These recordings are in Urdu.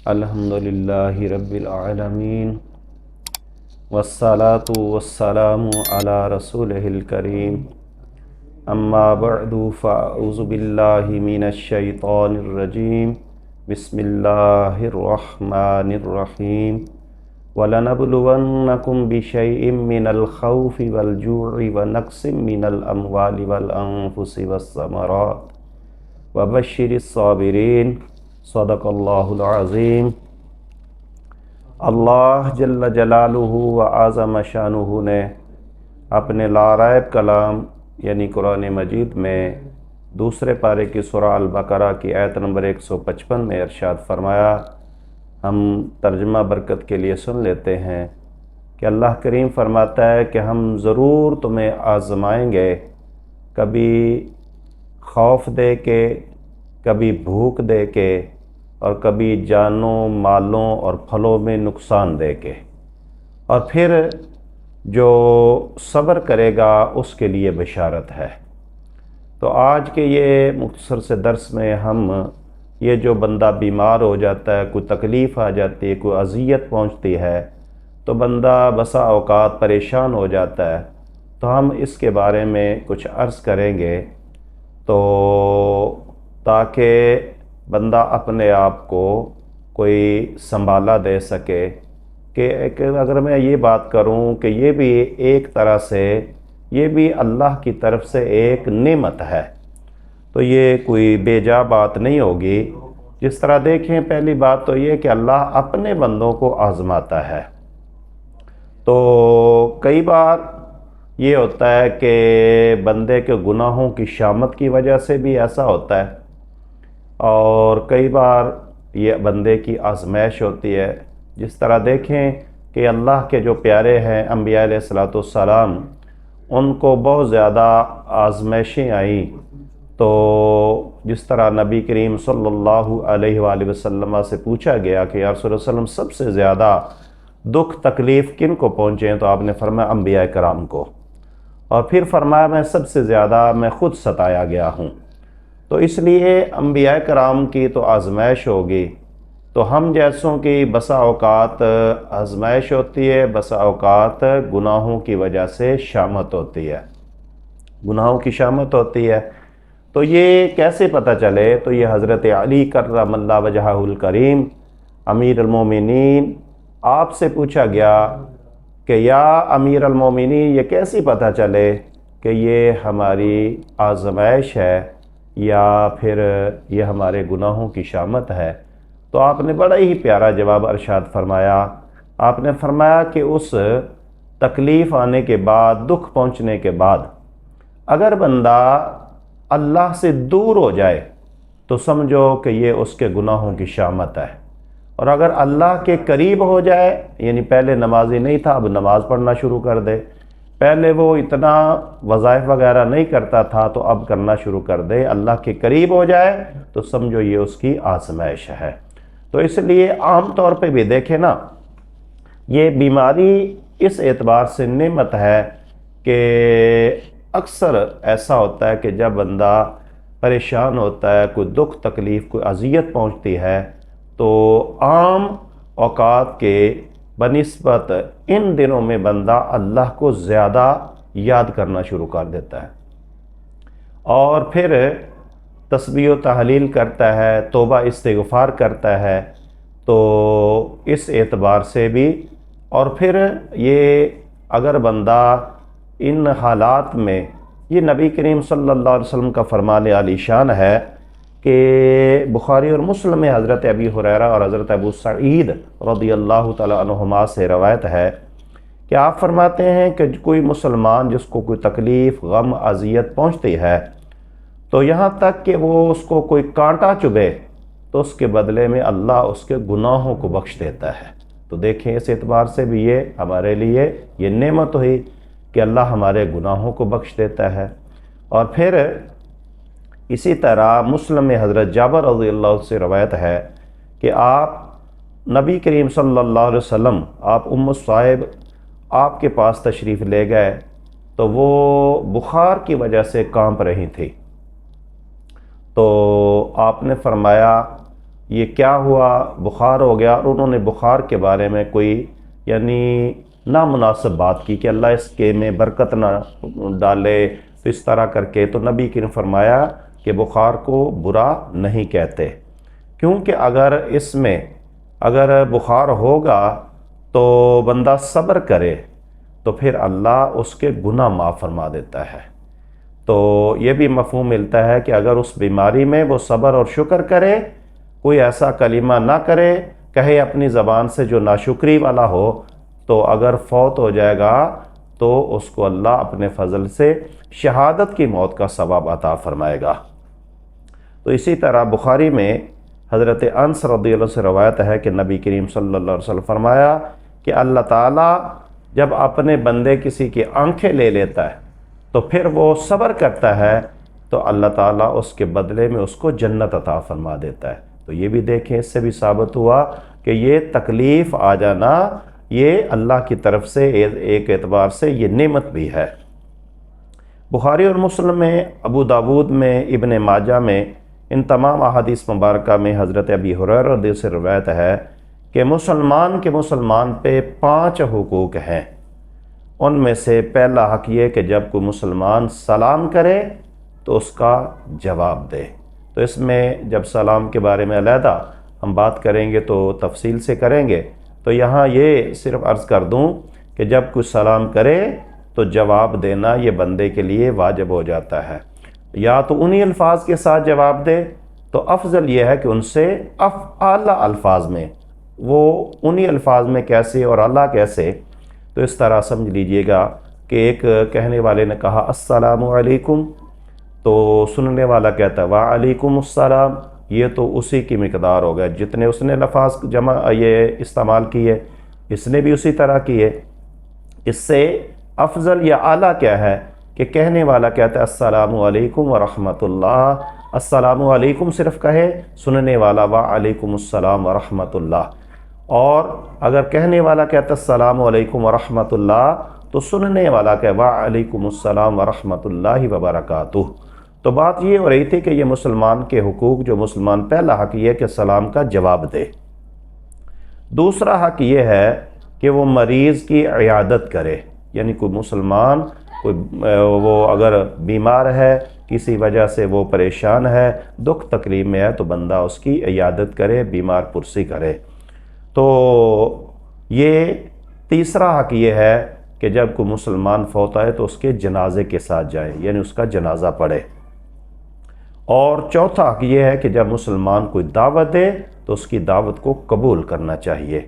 الحمدللہ رب العالمین والصلاة والسلام علی رسولہ الکریم اما بعد فاعوذ باللہ من الشیطان الرجیم بسم اللہ الرحمن الرحیم وَلَنَبْلُوَنَّكُمْ بِشَيْءٍ مِّنَ الْخَوْفِ وَالْجُوعِ وَنَقْصٍ مِّنَ الْأَمْوَالِ وَالْأَنفُسِ وَالثَّمَرَاتِ وَبَشِّرِ الصَّابِرِينَ صدق اللہ العظیم۔ اللہ جل جلالہ و اعظم شانہ نے اپنے لا ریب کلام یعنی قرآن مجید میں دوسرے پارے کی سورہ البقرہ کی آیت نمبر 155 میں ارشاد فرمایا۔ ہم ترجمہ برکت کے لیے سن لیتے ہیں کہ اللہ کریم فرماتا ہے کہ ہم ضرور تمہیں آزمائیں گے، کبھی خوف دے کے، کبھی بھوک دے کے، اور کبھی جانوں مالوں اور پھلوں میں نقصان دے کے، اور پھر جو صبر کرے گا اس کے لیے بشارت ہے۔ تو آج کے یہ مختصر سے درس میں ہم یہ جو بندہ بیمار ہو جاتا ہے، کوئی تکلیف آ جاتی ہے، کوئی اذیت پہنچتی ہے، تو بندہ بسا اوقات پریشان ہو جاتا ہے، تو ہم اس کے بارے میں کچھ عرض کریں گے تو تاکہ بندہ اپنے آپ کو کوئی سنبھالا دے سکے کہ اگر میں یہ بات کروں کہ یہ بھی ایک طرح سے یہ بھی اللہ کی طرف سے ایک نعمت ہے، تو یہ کوئی بے جا بات نہیں ہوگی۔ جس طرح دیکھیں، پہلی بات تو یہ کہ اللہ اپنے بندوں کو آزماتا ہے۔ تو کئی بار یہ ہوتا ہے کہ بندے کے گناہوں کی شامت کی وجہ سے بھی ایسا ہوتا ہے، اور کئی بار یہ بندے کی آزمائش ہوتی ہے۔ جس طرح دیکھیں کہ اللہ کے جو پیارے ہیں انبیاء علیہ السلام، ان کو بہت زیادہ آزمائشیں آئیں، تو جس طرح نبی کریم صلی اللہ علیہ وآلہ وسلم سے پوچھا گیا کہ یا رسول اللہ صلی اللہ علیہ وسلم سب سے زیادہ دکھ تکلیف کن کو پہنچے ہیں، تو آپ نے فرمایا انبیاء کرام کو، اور پھر فرمایا میں سب سے زیادہ میں خود ستایا گیا ہوں۔ تو اس لیے انبیاء کرام کی تو آزمائش ہوگی، تو ہم جیسوں کی بسا اوقات آزمائش ہوتی ہے، بسا اوقات گناہوں کی وجہ سے شامت ہوتی ہے، گناہوں کی شامت ہوتی ہے۔ تو یہ کیسے پتہ چلے؟ تو یہ حضرت علی کرم اللہ وجہہ الکریم امیر المومنین، آپ سے پوچھا گیا کہ یا امیر المومنین یہ کیسے پتہ چلے کہ یہ ہماری آزمائش ہے یا پھر یہ ہمارے گناہوں کی شامت ہے؟ تو آپ نے بڑا ہی پیارا جواب ارشاد فرمایا۔ آپ نے فرمایا کہ اس تکلیف آنے کے بعد، دکھ پہنچنے کے بعد اگر بندہ اللہ سے دور ہو جائے تو سمجھو کہ یہ اس کے گناہوں کی شامت ہے، اور اگر اللہ کے قریب ہو جائے، یعنی پہلے نمازی نہیں تھا اب نماز پڑھنا شروع کر دے، پہلے وہ اتنا وظائف وغیرہ نہیں کرتا تھا تو اب کرنا شروع کر دے، اللہ کے قریب ہو جائے تو سمجھو یہ اس کی آزمائش ہے۔ تو اس لیے عام طور پہ بھی دیکھیں نا، یہ بیماری اس اعتبار سے نعمت ہے کہ اکثر ایسا ہوتا ہے کہ جب بندہ پریشان ہوتا ہے، کوئی دکھ تکلیف، کوئی اذیت پہنچتی ہے، تو عام اوقات کے بنسبت ان دنوں میں بندہ اللہ کو زیادہ یاد کرنا شروع کر دیتا ہے، اور پھر تسبیح و تحلیل کرتا ہے، توبہ استغفار کرتا ہے۔ تو اس اعتبار سے بھی، اور پھر یہ اگر بندہ ان حالات میں، یہ نبی کریم صلی اللہ علیہ وسلم کا فرمان عالی شان ہے کہ بخاری اور مسلم میں حضرت ابی ہریرہ اور حضرت ابو سعید رضی اللہ تعالی عنہما سے روایت ہے کہ آپ فرماتے ہیں کہ کوئی مسلمان جس کو کوئی تکلیف، غم، اذیت پہنچتی ہے، تو یہاں تک کہ وہ اس کو کوئی کانٹا چبھے تو اس کے بدلے میں اللہ اس کے گناہوں کو بخش دیتا ہے۔ تو دیکھیں اس اعتبار سے بھی یہ ہمارے لیے یہ نعمت ہوئی کہ اللہ ہمارے گناہوں کو بخش دیتا ہے۔ اور پھر اسی طرح مسلم میں حضرت جابر رضی اللہ عنہ سے روایت ہے کہ آپ نبی کریم صلی اللہ علیہ وسلم، آپ ام صائب آپ کے پاس تشریف لے گئے، تو وہ بخار کی وجہ سے کانپ رہی تھی، تو آپ نے فرمایا یہ کیا ہوا، بخار ہو گیا، اور انہوں نے بخار کے بارے میں کوئی یعنی نامناسب بات کی کہ اللہ اس کے میں برکت نہ ڈالے، تو اس طرح کر کے تو نبی کی نے فرمایا کہ بخار کو برا نہیں کہتے، کیونکہ اگر بخار ہوگا تو بندہ صبر کرے تو پھر اللہ اس کے گناہ معاف فرما دیتا ہے۔ تو یہ بھی مفہوم ملتا ہے کہ اگر اس بیماری میں وہ صبر اور شکر کرے، کوئی ایسا کلمہ نہ کرے، کہے اپنی زبان سے جو ناشکری والا ہو، تو اگر فوت ہو جائے گا تو اس کو اللہ اپنے فضل سے شہادت کی موت کا ثواب عطا فرمائے گا۔ تو اسی طرح بخاری میں حضرت انس رضی اللہ عنہ سے روایت ہے کہ نبی کریم صلی اللہ علیہ وسلم فرمایا کہ اللہ تعالیٰ جب اپنے بندے کسی کی آنکھیں لے لیتا ہے تو پھر وہ صبر کرتا ہے تو اللہ تعالیٰ اس کے بدلے میں اس کو جنت عطا فرما دیتا ہے۔ تو یہ بھی دیکھیں، اس سے بھی ثابت ہوا کہ یہ تکلیف آ جانا یہ اللہ کی طرف سے ایک اعتبار سے یہ نعمت بھی ہے۔ بخاری اور مسلم میں، ابو داود میں، ابن ماجہ میں، ان تمام احادیث مبارکہ میں حضرت ابی ہریرہ رضی اللہ عنہ سے روایت ہے کہ مسلمان پہ 5 حقوق ہیں۔ ان میں سے پہلا حق یہ کہ جب کوئی مسلمان سلام کرے تو اس کا جواب دے۔ تو اس میں جب سلام کے بارے میں علیحدہ ہم بات کریں گے تو تفصیل سے کریں گے، تو یہاں یہ صرف عرض کر دوں کہ جب کوئی سلام کرے تو جواب دینا یہ بندے کے لیے واجب ہو جاتا ہے، یا تو انہی الفاظ کے ساتھ جواب دے، تو افضل یہ ہے کہ ان سے اعلیٰ الفاظ میں، وہ انہی الفاظ میں کیسے اور اعلیٰ کیسے، تو اس طرح سمجھ لیجئے گا کہ ایک کہنے والے نے کہا السلام علیکم، تو سننے والا کہتا ہے وعلیکم السلام، یہ تو اسی کی مقدار ہو گئے جتنے اس نے لفظ جمع یہ استعمال کیے، اس نے بھی اسی طرح کیے۔ اس سے افضل یا اعلیٰ کیا ہے کہ کہنے والا کہتا ہے السلام علیکم ورحمۃ اللہ، السلام علیکم صرف کہے، سننے والا وعلیکم السلام ورحمۃ اللہ، اور اگر کہنے والا کہتا ہے السلام علیکم ورحمۃ اللہ تو سننے والا کہے وعلیکم السلام ورحمۃ اللہ وبرکاتہ۔ تو بات یہ ہو رہی تھی کہ یہ مسلمان کے حقوق، جو مسلمان پہلا حق یہ کہ سلام کا جواب دے، دوسرا حق یہ ہے کہ وہ مریض کی عیادت کرے، یعنی کوئی مسلمان وہ اگر بیمار ہے، کسی وجہ سے وہ پریشان ہے، دکھ تکلیف میں ہے، تو بندہ اس کی عیادت کرے، بیمار پرسی کرے۔ تو یہ تیسرا حق یہ ہے کہ جب کوئی مسلمان فوت آئے تو اس کے جنازے کے ساتھ جائے، یعنی اس کا جنازہ پڑھے۔ اور چوتھا حق یہ ہے کہ جب مسلمان کوئی دعوت دے تو اس کی دعوت کو قبول کرنا چاہیے۔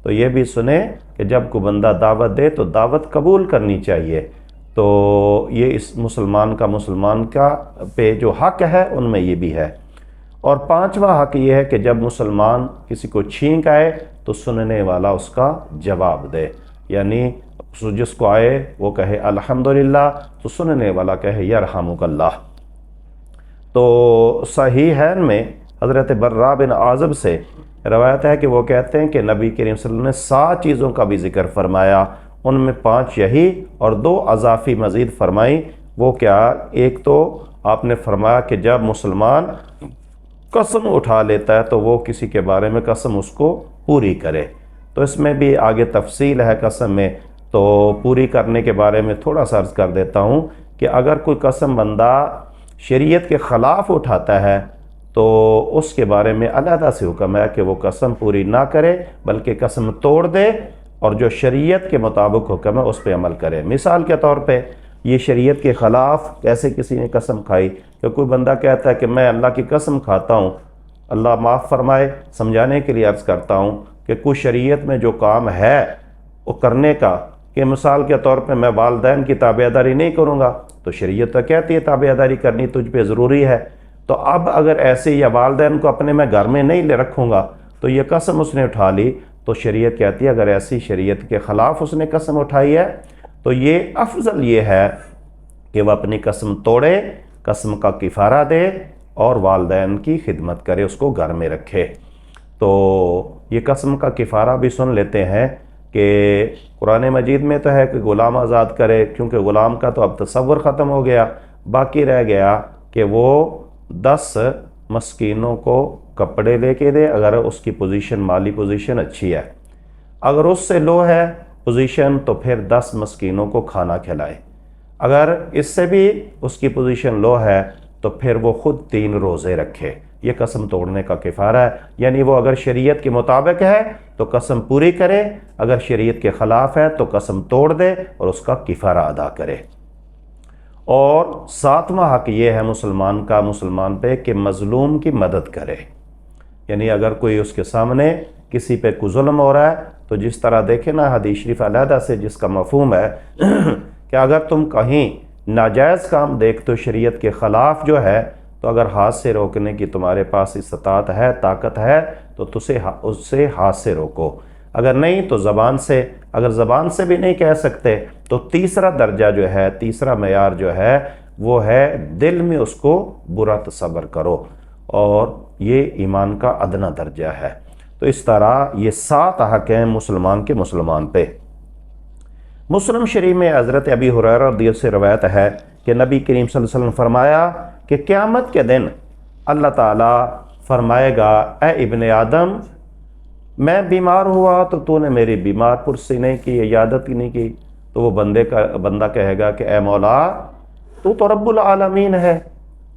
تو یہ بھی سنیں کہ جب کوئی بندہ دعوت دے تو دعوت قبول کرنی چاہیے۔ تو یہ اس مسلمان کا پہ جو حق ہے ان میں یہ بھی ہے۔ اور پانچواں حق یہ ہے کہ جب مسلمان کسی کو چھینک آئے تو سننے والا اس کا جواب دے، یعنی جس کو آئے وہ کہے الحمدللہ تو سننے والا کہے یرحمک اللہ۔ تو صحیحین میں حضرت براء بن عازب سے روایت ہے کہ وہ کہتے ہیں کہ نبی کریم صلی اللہ علیہ وسلم نے 7 چیزوں کا بھی ذکر فرمایا، ان میں 5 یہی اور 2 اضافی مزید فرمائیں۔ وہ کیا؟ ایک تو آپ نے فرمایا کہ جب مسلمان قسم اٹھا لیتا ہے تو وہ کسی کے بارے میں قسم اس کو پوری کرے۔ تو اس میں بھی آگے تفصیل ہے قسم میں، تو پوری کرنے کے بارے میں تھوڑا سا عرض کر دیتا ہوں کہ اگر کوئی قسم بندہ شریعت کے خلاف اٹھاتا ہے تو اس کے بارے میں علیحدہ سے حکم ہے کہ وہ قسم پوری نہ کرے بلکہ قسم توڑ دے، اور جو شریعت کے مطابق حکم ہے اس پہ عمل کرے۔ مثال کے طور پہ یہ شریعت کے خلاف کیسے کسی نے قسم کھائی کہ کوئی بندہ کہتا ہے کہ میں اللہ کی قسم کھاتا ہوں، اللہ معاف فرمائے، سمجھانے کے لیے عرض کرتا ہوں کہ کوئی شریعت میں جو کام ہے وہ کرنے کا، کہ مثال کے طور پہ میں والدین کی تابعداری نہیں کروں گا تو شریعت تو کہتی ہے تابعداری کرنی تجھ پہ ضروری ہے، تو اب اگر ایسے یا والدین کو اپنے میں گھر میں نہیں لے رکھوں گا تو یہ قسم اس نے اٹھا لی، تو شریعت کہتی ہے اگر ایسی شریعت کے خلاف اس نے قسم اٹھائی ہے تو یہ افضل یہ ہے کہ وہ اپنی قسم توڑے، قسم کا کفارہ دے اور والدین کی خدمت کرے، اس کو گھر میں رکھے۔ تو یہ قسم کا کفارہ بھی سن لیتے ہیں کہ قرآن مجید میں تو ہے کہ غلام آزاد کرے، کیونکہ غلام کا تو اب تصور ختم ہو گیا، باقی رہ گیا کہ وہ 10 مسکینوں کو کپڑے لے کے دے اگر اس کی پوزیشن مالی پوزیشن اچھی ہے، اگر اس سے لو ہے پوزیشن تو پھر 10 مسکینوں کو کھانا کھلائے، اگر اس سے بھی اس کی پوزیشن لو ہے تو پھر وہ خود 3 روزے رکھے۔ یہ قسم توڑنے کا کفارہ ہے، یعنی وہ اگر شریعت کے مطابق ہے تو قسم پوری کرے، اگر شریعت کے خلاف ہے تو قسم توڑ دے اور اس کا کفارہ ادا کرے۔ اور 7واں حق یہ ہے مسلمان کا مسلمان پہ کہ مظلوم کی مدد کرے، یعنی اگر کوئی اس کے سامنے کسی پہ کوئی ظلم ہو رہا ہے تو جس طرح دیکھیں نا حدیث شریف علیحدہ سے جس کا مفہوم ہے کہ اگر تم کہیں ناجائز کام دیکھتے ہو شریعت کے خلاف جو ہے تو اگر ہاتھ سے روکنے کی تمہارے پاس استطاعت ہے، طاقت ہے تو اس سے ہاتھ سے روکو، اگر نہیں تو زبان سے، اگر زبان سے بھی نہیں کہہ سکتے تو تیسرا درجہ جو ہے، تیسرا معیار جو ہے وہ ہے دل میں اس کو برا تصور کرو، اور یہ ایمان کا ادنا درجہ ہے۔ تو اس طرح یہ 7 حق ہیں مسلمان کے مسلمان پہ۔ مسلم شریف میں حضرت ابی ہریرہ رضی اللہ عنہ سے روایت ہے کہ نبی کریم صلی اللہ علیہ وسلم فرمایا کہ قیامت کے دن اللہ تعالیٰ فرمائے گا اے ابن آدم، میں بیمار ہوا تو تو نے میری بیمار پرسی نہیں کی، عیادت ہی نہیں کی، تو وہ بندہ کہے گا کہ اے مولا تو رب العالمین ہے،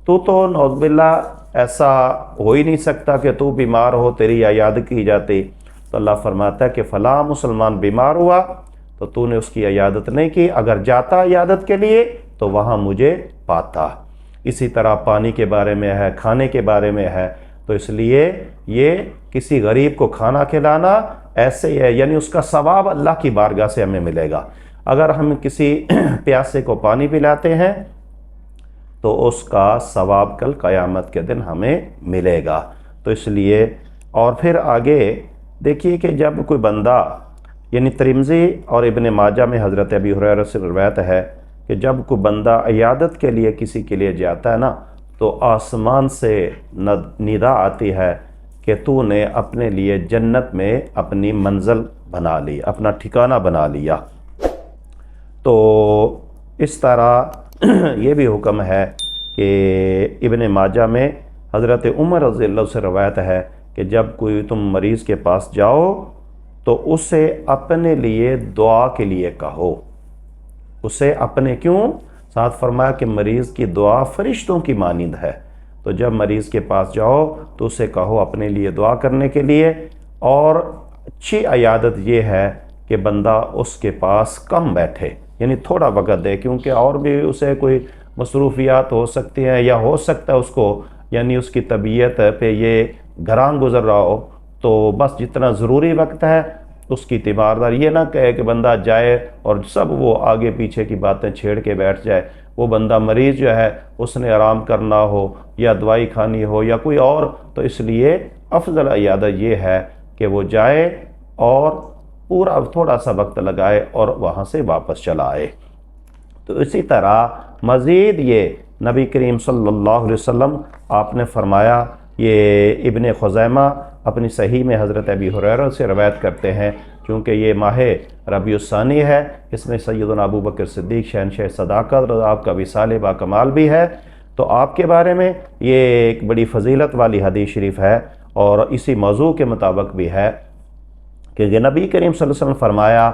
تو نعوذ باللہ ایسا ہو ہی نہیں سکتا کہ تو بیمار ہو تیری عیادت کی جاتی۔ تو اللہ فرماتا ہے کہ فلاں مسلمان بیمار ہوا تو تو نے اس کی عیادت نہیں کی، اگر جاتا عیادت کے لیے تو وہاں مجھے پاتا۔ اسی طرح پانی کے بارے میں ہے، کھانے کے بارے میں ہے، تو اس لیے یہ کسی غریب کو کھانا کھلانا ایسے ہی ہے، یعنی اس کا ثواب اللہ کی بارگاہ سے ہمیں ملے گا۔ اگر ہم کسی پیاسے کو پانی پلاتے ہیں تو اس کا ثواب کل قیامت کے دن ہمیں ملے گا۔ تو اس لیے اور پھر آگے دیکھیے کہ جب کوئی بندہ، یعنی ترمذی اور ابن ماجہ میں حضرت ابی ہریرہ سے روایت ہے کہ جب کوئی بندہ عیادت کے لیے کسی کے لیے جاتا ہے نا تو آسمان سے ندا آتی ہے کہ تو نے اپنے لیے جنت میں اپنی منزل بنا لی، اپنا ٹھکانہ بنا لیا۔ تو اس طرح یہ بھی حکم ہے کہ ابن ماجہ میں حضرت عمر رضی اللہ عنہ سے روایت ہے کہ جب کوئی تم مریض کے پاس جاؤ تو اسے اپنے لیے دعا کے لیے کہو، اسے اپنے کیوں؟ ساتھ فرمایا کہ مریض کی دعا فرشتوں کی مانند ہے، تو جب مریض کے پاس جاؤ تو اسے کہو اپنے لیے دعا کرنے کے لیے۔ اور اچھی عیادت یہ ہے کہ بندہ اس کے پاس کم بیٹھے، یعنی تھوڑا وقت دے، کیونکہ اور بھی اسے کوئی مصروفیات ہو سکتی ہیں، یا ہو سکتا ہے اس کو یعنی اس کی طبیعت پہ یہ گھران گزر رہا ہو، تو بس جتنا ضروری وقت ہے اس کی تیماردار، یہ نہ کہے کہ بندہ جائے اور سب وہ آگے پیچھے کی باتیں چھیڑ کے بیٹھ جائے۔ وہ بندہ مریض جو ہے اس نے آرام کرنا ہو یا دوائی کھانی ہو یا کوئی اور، تو اس لیے افضل عیادت یہ ہے کہ وہ جائے اور پورا تھوڑا سا وقت لگائے اور وہاں سے واپس چلا آئے۔ تو اسی طرح مزید یہ نبی کریم صلی اللہ علیہ وسلم آپ نے فرمایا، یہ ابن خزیمہ اپنی صحیح میں حضرت ابی ہریرہ سے روایت کرتے ہیں، چونکہ یہ ماہ ربیع الثانی ہے، اس میں سیدنا ابو بکر صدیق شہنشاہ صداقت اور آپ کا وصال با کمال بھی ہے، تو آپ کے بارے میں یہ ایک بڑی فضیلت والی حدیث شریف ہے، اور اسی موضوع کے مطابق بھی ہے کہ یہ نبی کریم صلی اللہ علیہ وسلم فرمایا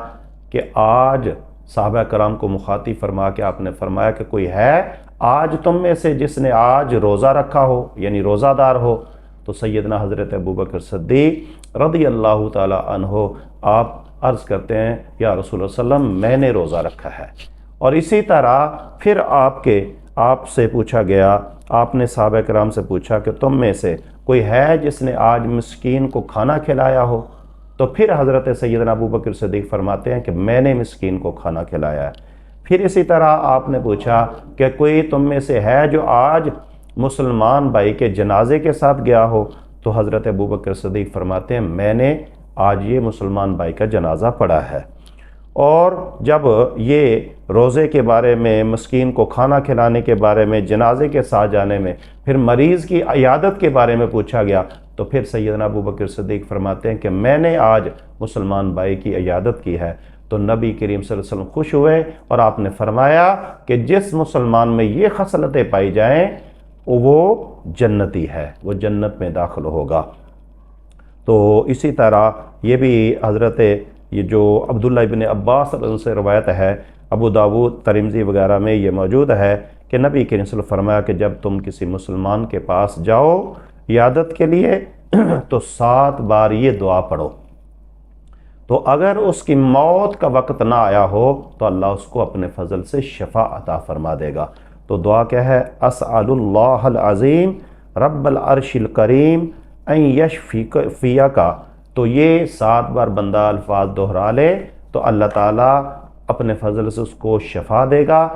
کہ آج صحابہ کرام کو مخاطب فرما کے آپ نے فرمایا کہ کوئی ہے آج تم میں سے جس نے آج روزہ رکھا ہو، یعنی روزہ دار ہو؟ تو سیدنا حضرت ابو بکر صدیق رضی اللہ تعالی عنہ آپ عرض کرتے ہیں یا رسول اللہ صلی اللہ علیہ وسلم میں نے روزہ رکھا ہے۔ اور اسی طرح پھر آپ سے پوچھا گیا، آپ نے صحابہ کرام سے پوچھا کہ تم میں سے کوئی ہے جس نے آج مسکین کو کھانا کھلایا ہو؟ تو پھر حضرت سیدنا ابو بکر صدیق فرماتے ہیں کہ میں نے مسکین کو کھانا کھلایا ہے۔ پھر اسی طرح آپ نے پوچھا کہ کوئی تم میں سے ہے جو آج مسلمان بھائی کے جنازے کے ساتھ گیا ہو؟ تو حضرت ابو بکر صدیق فرماتے ہیں میں نے آج یہ مسلمان بھائی کا جنازہ پڑھا ہے۔ اور جب یہ روزے کے بارے میں، مسکین کو کھانا کھلانے کے بارے میں، جنازے کے ساتھ جانے میں، پھر مریض کی عیادت کے بارے میں پوچھا گیا تو پھر سیدنا ابو بکر صدیق فرماتے ہیں کہ میں نے آج مسلمان بھائی کی عیادت کی ہے۔ تو نبی کریم صلی اللہ علیہ وسلم خوش ہوئے اور آپ نے فرمایا کہ جس مسلمان میں یہ خصلتیں پائی جائیں وہ جنتی ہے، وہ جنت میں داخل ہوگا۔ تو اسی طرح یہ بھی حضرت یہ جو عبداللہ ابن عباس رضی اللہ عنہ سے روایت ہے، ابو داود ترمذی وغیرہ میں یہ موجود ہے کہ نبی کریم صلی اللہ علیہ وسلم فرمایا کہ جب تم کسی مسلمان کے پاس جاؤ عیادت کے لیے تو 7 بار یہ دعا پڑھو، تو اگر اس کی موت کا وقت نہ آیا ہو تو اللہ اس کو اپنے فضل سے شفا عطا فرما دے گا۔ تو دعا کیا ہے؟ اسأل اللہ العظیم رب العرش الکریم ان یشفیک، تو یہ 7 بار بندہ الفاظ دہرا لے تو اللہ تعالیٰ اپنے فضل سے اس کو شفا دے گا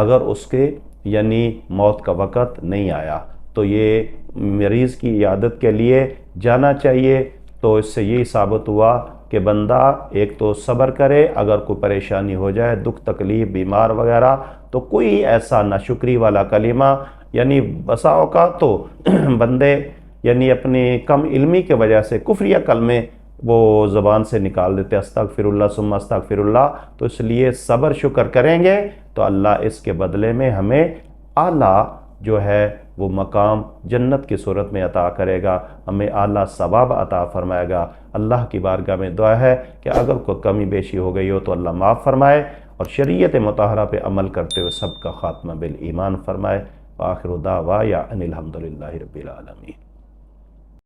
اگر اس کے یعنی موت کا وقت نہیں آیا۔ تو یہ مریض کی عیادت کے لیے جانا چاہیے۔ تو اس سے یہی ثابت ہوا کہ بندہ ایک تو صبر کرے، اگر کوئی پریشانی ہو جائے، دکھ تکلیف، بیمار وغیرہ، تو کوئی ایسا ناشکری والا کلمہ، یعنی بسا اوقات تو بندے یعنی اپنی کم علمی کی وجہ سے کفریہ کلمے وہ زبان سے نکال دیتے، استغفر اللہ ثم استغفر اللہ۔ تو اس لیے صبر شکر کریں گے تو اللہ اس کے بدلے میں ہمیں اعلیٰ جو ہے وہ مقام جنت کی صورت میں عطا کرے گا، ہمیں اعلیٰ ثواب عطا فرمائے گا۔ اللہ کی بارگاہ میں دعا ہے کہ اگر کوئی کمی بیشی ہو گئی ہو تو اللہ معاف فرمائے، اور شریعت مطہرہ پہ عمل کرتے ہوئے سب کا خاتمہ بالایمان فرمائے۔ وآخر دعوانا ان الحمد للہ رب العالمین۔